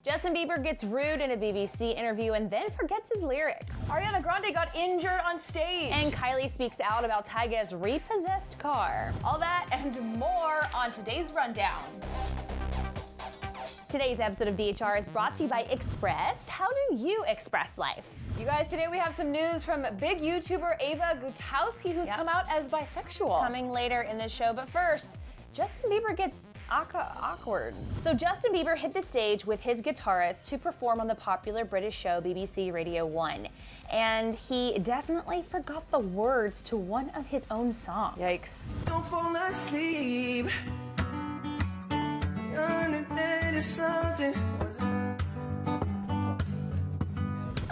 Justin Bieber gets rude in a BBC interview and then forgets his lyrics. Ariana Grande got injured on stage. And Kylie speaks out about Tyga's repossessed car. All that and more on today's Rundown. Today's episode of DHR is brought to you by Express. How do you express life? You guys, today we have some news from big YouTuber Ava Gutowski, who's come out as bisexual. Coming later in the show, but first, Justin Bieber gets awkward. So Justin Bieber hit the stage with his guitarist to perform on the popular British show BBC Radio 1. And he definitely forgot the words to one of his own songs. Yikes. Don't fall asleep. There's something.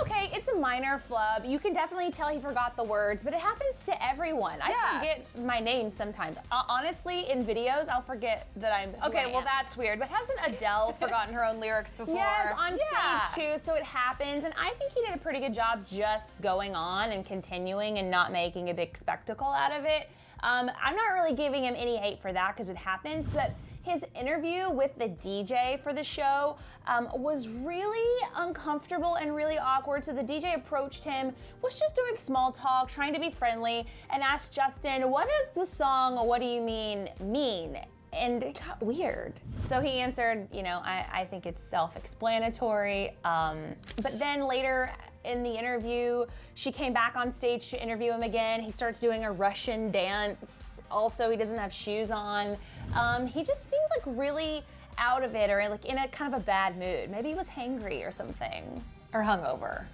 Okay, it's a minor flub. You can definitely tell he forgot the words, but it happens to everyone. I forget my name sometimes. Honestly, in videos, I'll forget that I'm who Okay, I well am. That's weird, but hasn't Adele forgotten her own lyrics before? Yes, on stage too, so it happens, and I think he did a pretty good job just going on and continuing and not making a big spectacle out of it. I'm not really giving him any hate for that because it happens, but his interview with the DJ for the show was really uncomfortable and really awkward. So the DJ approached him, was just doing small talk, trying to be friendly, and asked Justin, "What does the song 'What Do You Mean' mean?" And it got weird. So he answered, I think it's self-explanatory. But then later in the interview, she came back on stage to interview him again. He starts doing a Russian dance. Also, he doesn't have shoes on. He just seemed like really out of it, or like in a kind of a bad mood. Maybe he was hangry or something. Or hungover.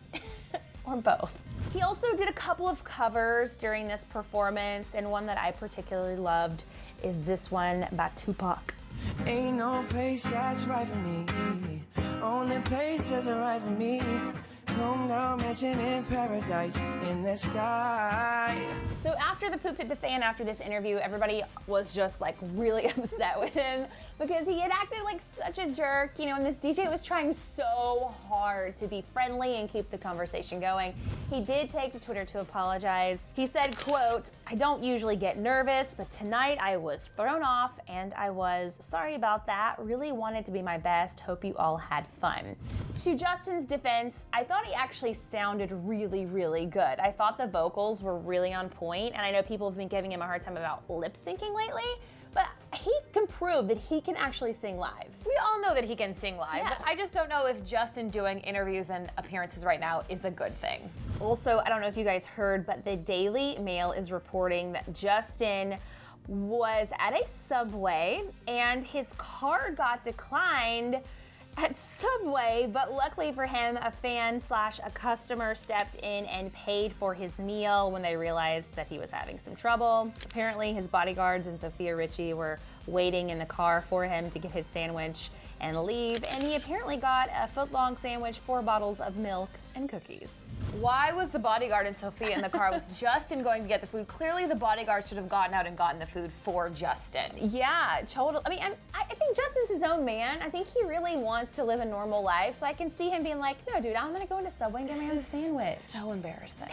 Or both. He also did a couple of covers during this performance, and one that I particularly loved is this one by Tupac. Ain't no place that's right for me. Only place that's right for me. Home now, mansion in paradise in the sky. So after the poop hit the fan after this interview, everybody was just like really upset with him because he had acted like such a jerk, and this DJ was trying so hard to be friendly and keep the conversation going. He did take to Twitter to apologize. He said, quote, "I don't usually get nervous, but tonight I was thrown off and I was sorry about that. Really wanted to be my best. Hope you all had fun." To Justin's defense, I thought he actually sounded really, really good. I thought the vocals were really on point, and I know people have been giving him a hard time about lip syncing lately, but he can prove that he can actually sing live. We all know that he can sing live, Yeah. but I just don't know if Justin doing interviews and appearances right now is a good thing. Also, I don't know if you guys heard, but the Daily Mail is reporting that Justin was at a Subway and his car got declined at Subway, but luckily for him, a fan/a customer stepped in and paid for his meal when they realized that he was having some trouble. Apparently, his bodyguards and Sophia Richie were waiting in the car for him to get his sandwich and leave, and he apparently got a foot-long sandwich, 4 bottles of milk, and cookies. Why was the bodyguard and Sophia in the car with Justin going to get the food? Clearly the bodyguard should have gotten out and gotten the food for Justin. Yeah, totally. I mean, I think Justin's his own man. I think he really wants to live a normal life, so I can see him being like, "No, dude, I'm gonna go into Subway and get my own sandwich." So embarrassing.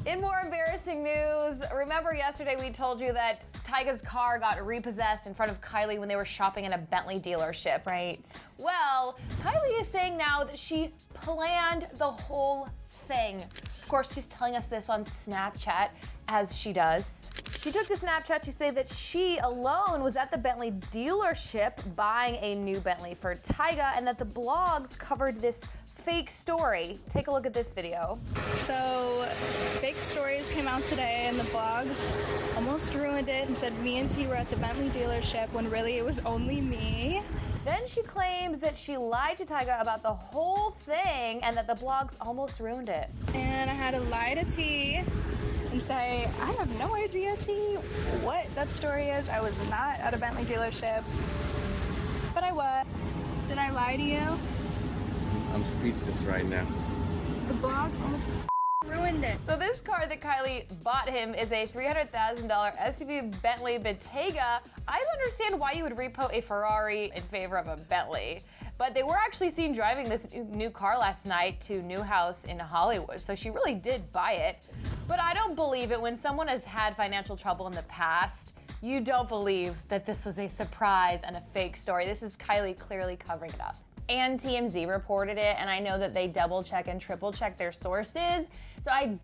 In more embarrassing news, remember yesterday we told you that Tyga's car got repossessed in front of Kylie when they were shopping in a Bentley dealership. Right. Well, Kylie is saying now that she planned the whole thing. Of course, she's telling us this on Snapchat, as she does. She took to Snapchat to say that she alone was at the Bentley dealership buying a new Bentley for Tyga, and that the blogs covered this fake story. Take a look at this video. So, fake stories came out today, and the blogs almost ruined it and said me and T were at the Bentley dealership when really it was only me. Then she claims that she lied to Tyga about the whole thing and that the blogs almost ruined it. And I had to lie to T and say, I have no idea, T, what that story is. I was not at a Bentley dealership, but I was. Did I lie to you? I'm speechless right now. The blogs almost ruined it. So this car that Kylie bought him is a $300,000 SUV Bentley Bottega. I don't understand why you would repo a Ferrari in favor of a Bentley. But they were actually seen driving this new car last night to New House in Hollywood, so she really did buy it. But I don't believe it. When someone has had financial trouble in the past, you don't believe that this was a surprise and a fake story. This is Kylie clearly covering it up. and TMZ reported it, and I know that they double check and triple check their sources. So I'm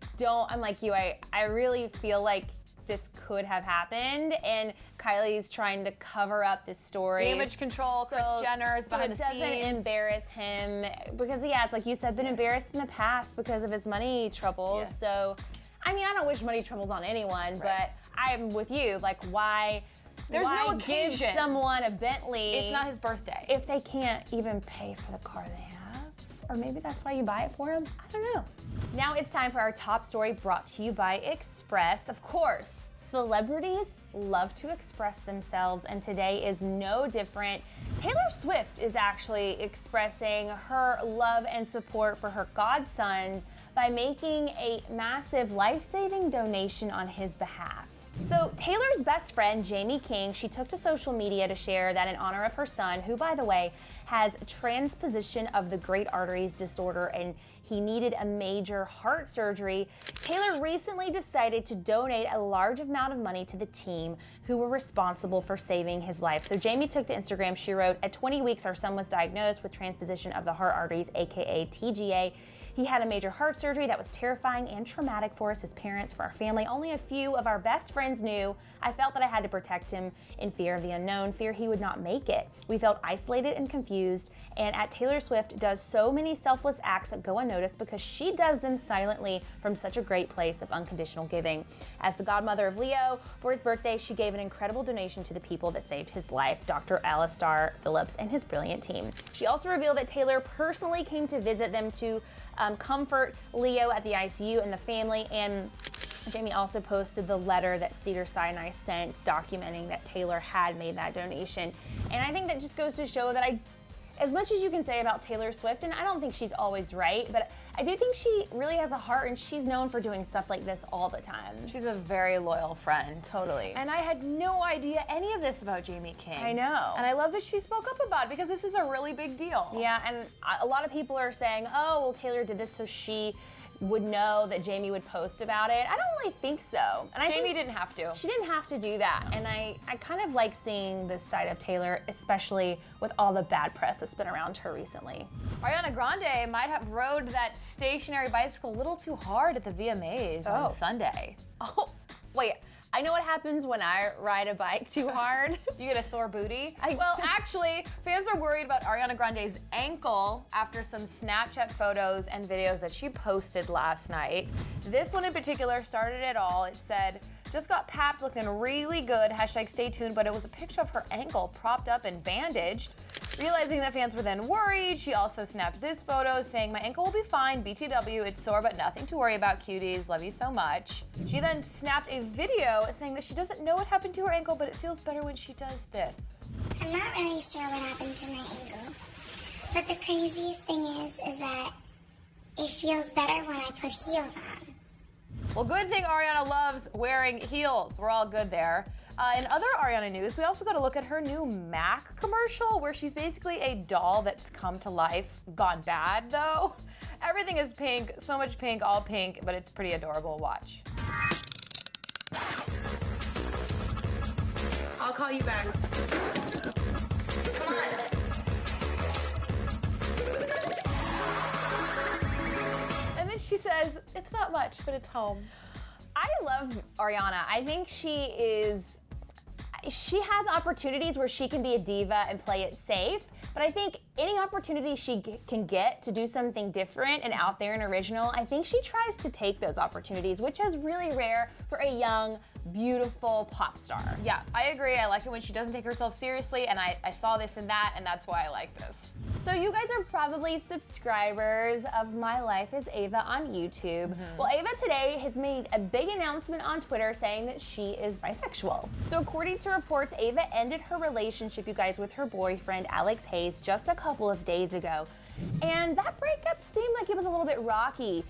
like you, I really feel like this could have happened, and Kylie's trying to cover up this story. Damage control, Kris Jenner's behind the scenes. So it doesn't embarrass him, because it's like you said, been embarrassed in the past because of his money troubles. Yeah. So, I mean, I don't wish money troubles on anyone, but I'm with you. Like, why? There's no occasion. Give someone a Bentley? It's not his birthday. If they can't even pay for the car they have, or maybe that's why you buy it for them. I don't know. Now it's time for our top story, brought to you by Express. Of course, celebrities love to express themselves, and today is no different. Taylor Swift is actually expressing her love and support for her godson by making a massive life-saving donation on his behalf. So Taylor's best friend, Jamie King, she took to social media to share that in honor of her son, who, by the way, has transposition of the great arteries disorder and he needed a major heart surgery, Taylor recently decided to donate a large amount of money to the team who were responsible for saving his life. So Jamie took to Instagram, she wrote, "At 20 weeks, our son was diagnosed with transposition of the heart arteries, aka TGA. He had a major heart surgery that was terrifying and traumatic for us, his parents, for our family. Only a few of our best friends knew. I felt that I had to protect him in fear of the unknown, fear he would not make it. We felt isolated and confused, and at Taylor Swift does so many selfless acts that go unnoticed because she does them silently from such a great place of unconditional giving. As the godmother of Leo, for his birthday, she gave an incredible donation to the people that saved his life, Dr. Alistair Phillips and his brilliant team." She also revealed that Taylor personally came to visit them to comfort Leo at the ICU and the family, and Jamie also posted the letter that Cedars-Sinai sent documenting that Taylor had made that donation. And I think that just goes to show that as much as you can say about Taylor Swift, and I don't think she's always right, but I do think she really has a heart, and she's known for doing stuff like this all the time. She's a very loyal friend. Totally. And I had no idea any of this about Jamie King. I know. And I love that she spoke up about it because this is a really big deal. Yeah, and a lot of people are saying, oh, well, Taylor did this so she would know that Jamie would post about it. I don't really think so. And Jamie didn't have to. She didn't have to do that. And I kind of like seeing this side of Taylor, especially with all the bad press that's been around her recently. Ariana Grande might have rode that stationary bicycle a little too hard at the VMAs on Sunday. Oh, wait. I know what happens when I ride a bike too hard. You get a sore booty? Well, actually, fans are worried about Ariana Grande's ankle after some Snapchat photos and videos that she posted last night. This one in particular started it all. It said, "Just got papped, looking really good, hashtag stay tuned," but it was a picture of her ankle propped up and bandaged. Realizing that fans were then worried, she also snapped this photo saying, "My ankle will be fine, BTW, it's sore but nothing to worry about, cuties, love you so much." She then snapped a video saying that she doesn't know what happened to her ankle, but it feels better when she does this. "I'm not really sure what happened to my ankle, but the craziest thing is that it feels better when I put heels on." Well, good thing Ariana loves wearing heels. We're all good there. In other Ariana news, we also got to look at her new Mac commercial where she's basically a doll that's come to life, gone bad though. Everything is pink, so much pink, all pink, but it's pretty adorable. Watch. I'll call you back. Come on. And then she says, "It's not much, but it's home." I love Ariana. I think she has opportunities where she can be a diva and play it safe, but I think any opportunity she can get to do something different and out there and original, I think she tries to take those opportunities, which is really rare for a young, beautiful pop star. Yeah, I agree. I like it when she doesn't take herself seriously, and I saw this and that, and that's why I like this. So you guys are probably subscribers of My Life is Ava on YouTube. Well, Ava today has made a big announcement on Twitter saying that she is bisexual. So according to reports, Ava ended her relationship, you guys, with her boyfriend, Alex Hayes, just a couple of days ago. And that breakup seemed like it was a little bit rocky.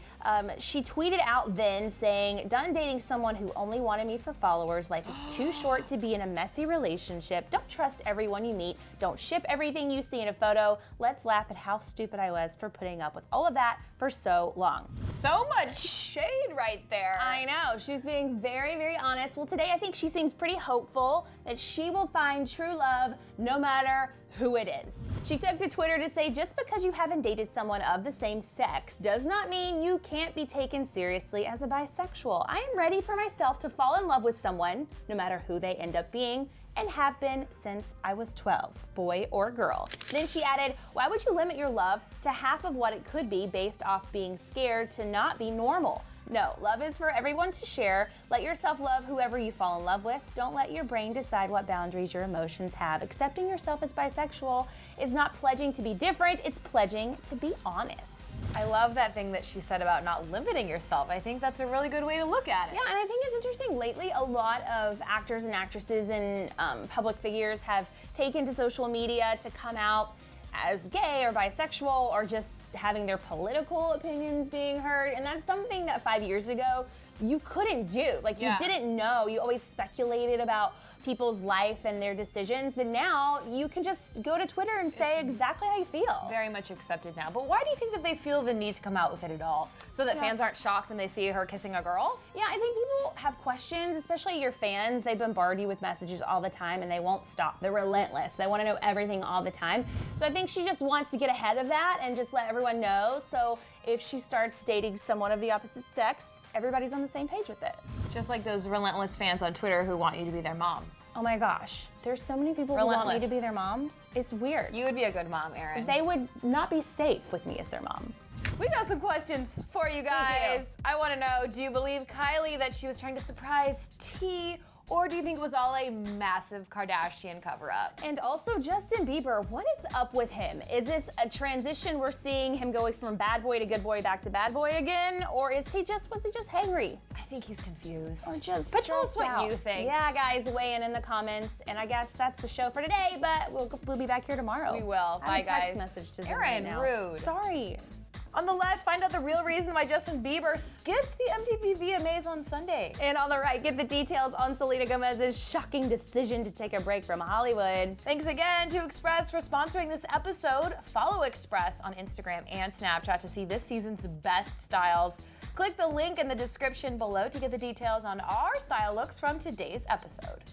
She tweeted out then saying, "Done dating someone who only wanted me for followers. Life is too short to be in a messy relationship. Don't trust everyone you meet. Don't ship everything you see in a photo. Let's laugh at how stupid I was for putting up with all of that for so long." So much shade right there. I know, she was being very, very honest. Well, today I think she seems pretty hopeful that she will find true love no matter who it is. She took to Twitter to say, just because you haven't dated someone of the same sex does not mean you can't be taken seriously as a bisexual. I am ready for myself to fall in love with someone, no matter who they end up being, and have been since I was 12, boy or girl. Then she added, why would you limit your love to half of what it could be based off being scared to not be normal? No, love is for everyone to share. Let yourself love whoever you fall in love with. Don't let your brain decide what boundaries your emotions have. Accepting yourself as bisexual is not pledging to be different, it's pledging to be honest. I love that thing that she said about not limiting yourself. I think that's a really good way to look at it. Yeah, and I think it's interesting. Lately, a lot of actors and actresses and public figures have taken to social media to come out as gay or bisexual or just having their political opinions being heard. And that's something that 5 years ago you couldn't do. Like, you didn't know. You always speculated about people's life and their decisions, but now you can just go to Twitter and say exactly how you feel. Very much accepted now. But why do you think that they feel the need to come out with it at all? So that fans aren't shocked when they see her kissing a girl? Yeah, I think people have questions, especially your fans. They bombard you with messages all the time and they won't stop. They're relentless. They want to know everything all the time. So I think she just wants to get ahead of that and just let everyone know. So if she starts dating someone of the opposite sex, everybody's on the same page with it. Just like those relentless fans on Twitter who want you to be their mom. Oh my gosh, there's so many people who want me to be their mom. It's weird. You would be a good mom, Erin. They would not be safe with me as their mom. We got some questions for you guys. I want to know, do you believe Kylie that she was trying to surprise T, or do you think it was all a massive Kardashian cover-up? And also Justin Bieber, what is up with him? Is this a transition we're seeing him going from bad boy to good boy back to bad boy again? Or was he just hangry? I think he's confused. Or just But tell us stressed what out. you think. Yeah, guys, weigh in the comments. And I guess that's the show for today, but we'll be back here tomorrow. We will. I have Bye, a text guys. message to them Erin, right now. rude. Sorry. On the left, find out the real reason why Justin Bieber skipped the MTV VMAs on Sunday. And on the right, get the details on Selena Gomez's shocking decision to take a break from Hollywood. Thanks again to Express for sponsoring this episode. Follow Express on Instagram and Snapchat to see this season's best styles. Click the link in the description below to get the details on our style looks from today's episode.